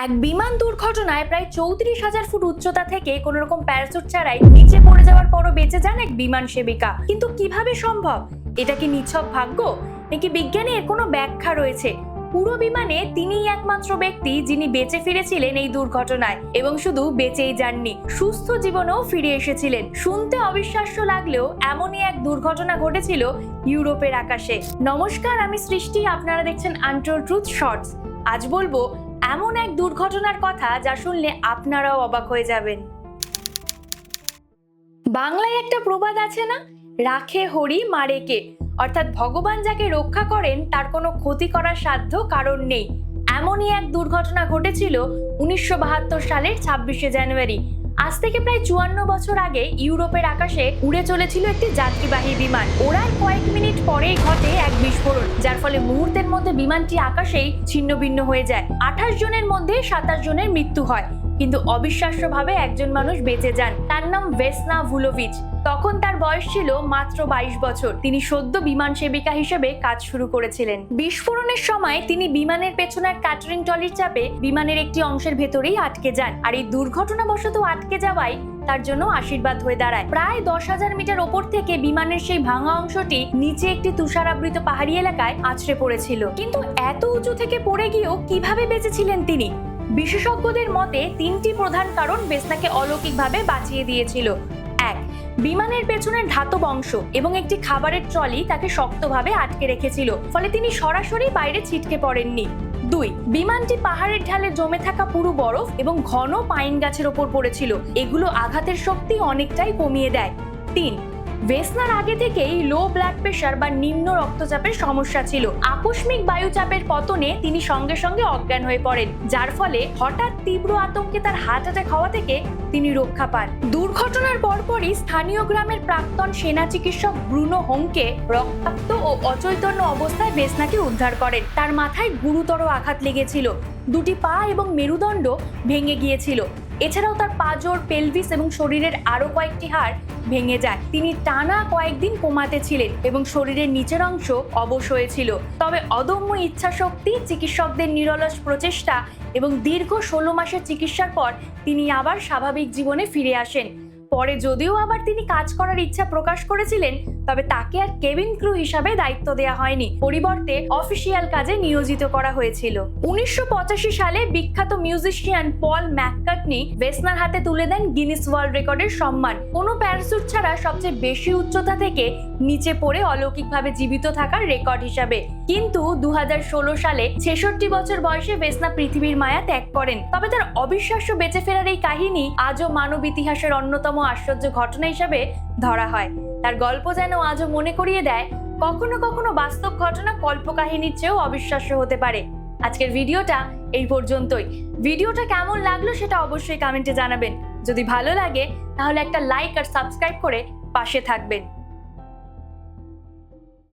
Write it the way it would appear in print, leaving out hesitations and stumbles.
এক বিমান দুর্ঘটনায় প্রায় 34,000 ফুট উচ্চতা থেকে কোনো রকম প্যারাসুট ছাড়াই নিচে পড়ে যাওয়ার পরও বেঁচে যান এক বিমান সেবিকা। কিন্তু কিভাবে সম্ভব? এটা কি নিছক ভাগ্য নাকি বিজ্ঞানে এর কোনো ব্যাখ্যা রয়েছে? পুরো বিমানে তিনিই একমাত্র ব্যক্তি যিনি বেঁচে ফিরেছিলেন এই দুর্ঘটনায়, এবং শুধু বেঁচেই যাননি, সুস্থ জীবনেও ফিরে এসেছিলেন। শুনতে অবিশ্বাস্য লাগলেও এমনই এক দুর্ঘটনা ঘটেছিল ইউরোপের আকাশে। নমস্কার, আমি সৃষ্টি, আপনারা দেখছেন আনটোল্ড ট্রুথ শর্টস। আজ বলবো এমন এক দুর্ঘটনার কথা যা শুনলে আপনারাও অবাক হয়ে যাবেন। বাংলায় একটা প্রবাদ আছে না, রাখে হরি মারে কে, অর্থাৎ ভগবান যাকে রক্ষা করেন তার কোনো ক্ষতি করার সাধ্য কারণ নেই। এমনই এক দুর্ঘটনা ঘটেছিল 1972 সালের 26শে জানুয়ারি। আজ থেকে প্রায় 54 বছর আগে ইউরোপের আকাশে উড়ে চলেছিল একটি যাত্রীবাহী বিমান। ওড়ার কয়েক মিনিট পরেই ঘটে এক বিস্ফোরণ, যার ফলে মুহূর্তের মধ্যে বিমানটি আকাশেই ছিন্ন ভিন্ন হয়ে যায়। 28 জনের মধ্যে 27 জনের মৃত্যু হয়, কিন্তু অবিশ্বাস্যভাবে একজন মানুষ বেঁচে যান। তার নাম ভেসনা ভুলোভিচ। তখন তার বয়স ছিল মাত্র 22 বছর। তিনি সদ্য বিমান সেবিকা হিসেবে কাজ শুরু করেছিলেন। বিস্ফোরণের সময় তিনি বিমানের পেছনের ক্যাটারিং ট্রলির চাপে বিমানের একটি অংশের ভেতরেই আটকে যান, আর এই দুর্ঘটনাবশত আটকে যাওয়াই তার জন্য আশীর্বাদ হয়ে দাঁড়ায়। প্রায় 10,000 মিটার ওপর থেকে বিমানের সেই ভাঙা অংশটি নিচে একটি তুষারাবৃত পাহাড়ি এলাকায় আছড়ে পড়েছিল। কিন্তু এত উঁচু থেকে পড়ে গিয়েও কিভাবে বেঁচেছিলেন তিনি? বিশেষজ্ঞদের মতে 3টি প্রধান কারণ ভেসনাকে অলৌকিকভাবে বাঁচিয়ে দিয়েছিল। 1. বিমানের পেছনের ধাতব অংশ এবং একটি খাবারের ট্রলি তাকে শক্তভাবে আটকে রেখেছিল, ফলে তিনি সরাসরি বাইরে ছিটকে পড়েননি। 2. বিমানটি পাহাড়ের ঢালে জমে থাকা পুরু বরফ এবং ঘন পাইন গাছের ওপর পড়েছিল, এগুলো আঘাতের শক্তি অনেকটাই কমিয়ে দেয়। 3. ভেসনার আগে থেকেই লো ব্লাড প্রেশার বা নিম্ন রক্তচাপের সমস্যা ছিল। আকস্মিক বায়ুচাপের পতনে তিনি সঙ্গে সঙ্গে অজ্ঞান হয়ে পড়েন, যার ফলে হঠাৎ তীব্র আতঙ্কে তার হার্ট অ্যাটাক হওয়া থেকে তিনি রক্ষা পান। দুর্ঘটনার পরপরই স্থানীয় গ্রামের প্রাক্তন সেনা চিকিৎসক ব্রুনো হোংকে রক্তাক্ত ও অচৈতন্য অবস্থায় ভেসনাকে উদ্ধার করেন। তার মাথায় গুরুতর আঘাত লেগেছিল, দুটি পা এবং মেরুদণ্ড ভেঙে গিয়েছিল। এছাড়াও তার পাঁজর, পেলভিস এবং শরীরের আরো কয়েকটি হাড় ভেঙে যায়। তিনি টানা কয়েকদিন কোমাতে ছিলেন এবং শরীরের নিচের অংশ অবশ হয়েছিল। তবে অদম্য ইচ্ছাশক্তি, চিকিৎসকদের নিরলস প্রচেষ্টা এবং দীর্ঘ 16 মাসের চিকিৎসার পর তিনি আবার স্বাভাবিক জীবনে ফিরে আসেন। পরে যদিও আবার তিনি কাজ করার ইচ্ছা প্রকাশ করেছিলেন, তবে তাকে আর কেবিন ক্রু হিসাবে দায়িত্ব দেওয়া হয়নি, পরিবর্তে অফিসিয়াল কাজে নিয়োজিত করা হয়েছিল। 1985 সালে বিখ্যাত মিউজিশিয়ান পল ম্যাককার্টনি ভেসনার হাতে তুলে দেন গিনেস ওয়ার্ল্ড রেকর্ডের সম্মান, কোনো প্যারাসুট ছাড়া সবচেয়ে বেশি উচ্চতা থেকে নিচে পড়ে অলৌকিকভাবে জীবিত থাকার রেকর্ড হিসাবে। কিন্তু 2016 সালে 66 বছর বয়সে ভেসনা পৃথিবীর মায়া ত্যাগ করেন। তবে তার অবিশ্বাস্য বেঁচে ফেরার এই কাহিনী আজও মানব ইতিহাসের অন্যতম আশ্চর্য ঘটনা হিসাবে ধরা হয়। তার গল্প যেন আজও মনে করিয়ে দেয়, কখনো কখনো বাস্তব ঘটনা কল্পকাহিনীর চেয়েও অবিশ্বাস্য হতে পারে। আজকের ভিডিওটা এই পর্যন্তই। ভিডিওটা কেমন লাগলো সেটা অবশ্যই কমেন্টে জানাবেন। যদি ভালো লাগে তাহলে একটা লাইক আর সাবস্ক্রাইব করে পাশে থাকবেন।